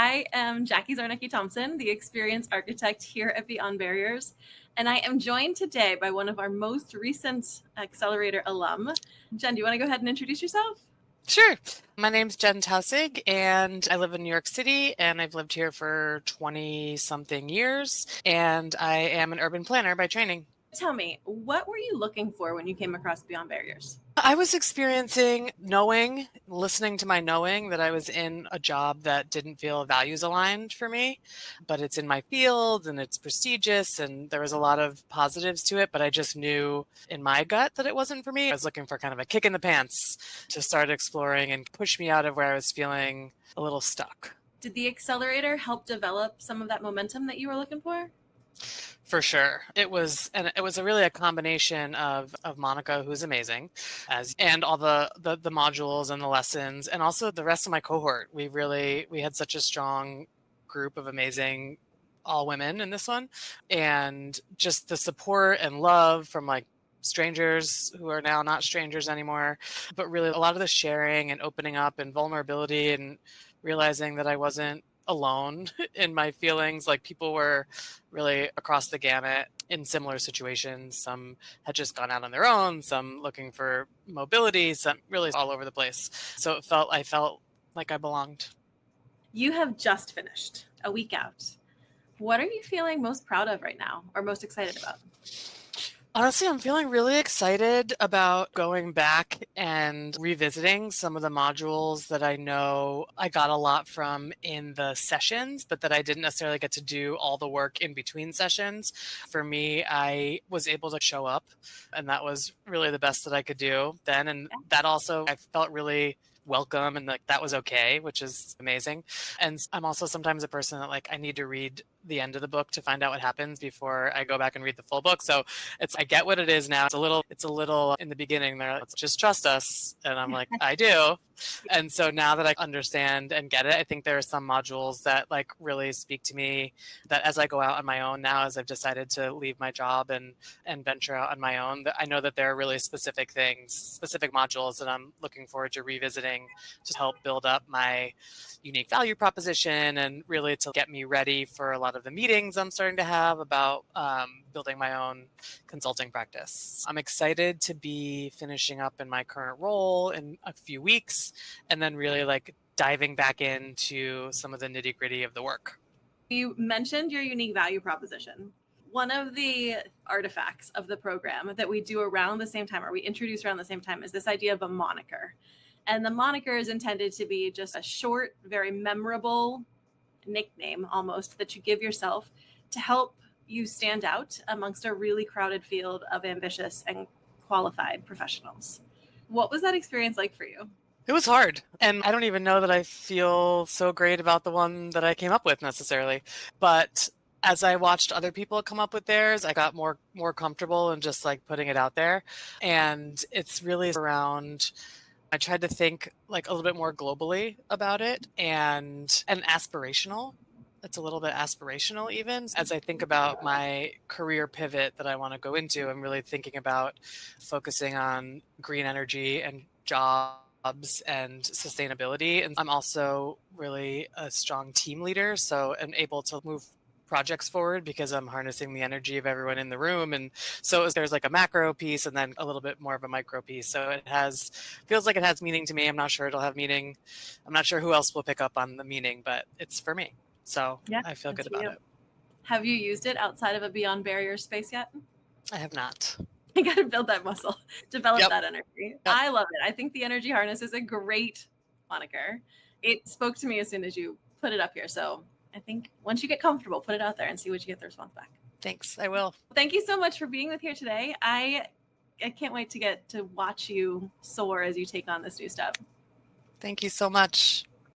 I am Jackie Czarnecki Thompson, the Experience Architect here at Beyond Barriers, and I am joined today by one of our most recent Accelerator alum. Jen, do you want to go ahead and introduce yourself? Sure. My name's Jen Tausig, and I live in New York City, and I've lived here for 20-something years, and I am an urban planner by training. Tell me, what were you looking for when you came across Beyond Barriers? I was experiencing listening to my knowing that I was in a job that didn't feel values aligned for me, but it's in my field and it's prestigious and there was a lot of positives to it, but I just knew in my gut that it wasn't for me. I was looking for kind of a kick in the pants to start exploring and push me out of where I was feeling a little stuck. Did the Accelerator help develop some of that momentum that you were looking for? For sure. It was really a combination of Monica, who's amazing, and all the modules and the lessons, and also the rest of my cohort. We had such a strong group of amazing all women in this one, and just the support and love from like strangers who are now not strangers anymore, but really a lot of the sharing and opening up and vulnerability and realizing that I wasn't alone in my feelings. Like people were really across the gamut in similar situations. Some had just gone out on their own, some looking for mobility, some really all over the place. So I felt like I belonged. You have just finished a week out. What are you feeling most proud of right now or most excited about? Honestly, I'm feeling really excited about going back and revisiting some of the modules that I know I got a lot from in the sessions, but that I didn't necessarily get to do all the work in between sessions. For me, I was able to show up, and that was really the best that I could do then. And that also, I felt really welcome and like that was okay, which is amazing. And I'm also sometimes a person that like I need to read the end of the book to find out what happens before I go back and read the full book. So I get what it is now. It's a little in the beginning there, let's just trust us. And I'm like, I do. And so now that I understand and get it, I think there are some modules that like really speak to me that as I go out on my own now, as I've decided to leave my job and venture out on my own, that I know that there are really specific modules that I'm looking forward to revisiting to help build up my unique value proposition and really to get me ready for a lot of the meetings I'm starting to have about building my own consulting practice. I'm excited to be finishing up in my current role in a few weeks and then really like diving back into some of the nitty gritty of the work. You mentioned your unique value proposition. One of the artifacts of the program that we do around the same time, or we introduce around the same time, is this idea of a moniker. And the moniker is intended to be just a short, very memorable nickname almost that you give yourself to help you stand out amongst a really crowded field of ambitious and qualified professionals. What was that experience like for you? It was hard. And I don't even know that I feel so great about the one that I came up with necessarily. But as I watched other people come up with theirs, I got more comfortable in just like putting it out there. And it's really around, I tried to think like a little bit more globally about it and aspirational. It's a little bit aspirational even. As I think about my career pivot that I want to go into, I'm really thinking about focusing on green energy and jobs and sustainability. And I'm also really a strong team leader, so I'm able to move projects forward because I'm harnessing the energy of everyone in the room. And so there's like a macro piece and then a little bit more of a micro piece. So feels like it has meaning to me. I'm not sure it'll have meaning. I'm not sure who else will pick up on the meaning, but it's for me. So yeah, I feel good about it. Have you used it outside of a Beyond Barriers space yet? I have not. You got to build that muscle, develop that energy. Yep. I love it. I think the energy harness is a great moniker. It spoke to me as soon as you put it up here. So I think once you get comfortable, put it out there and see what you get the response back. Thanks. I will. Thank you so much for being with here today. I can't wait to get to watch you soar as you take on this new step. Thank you so much.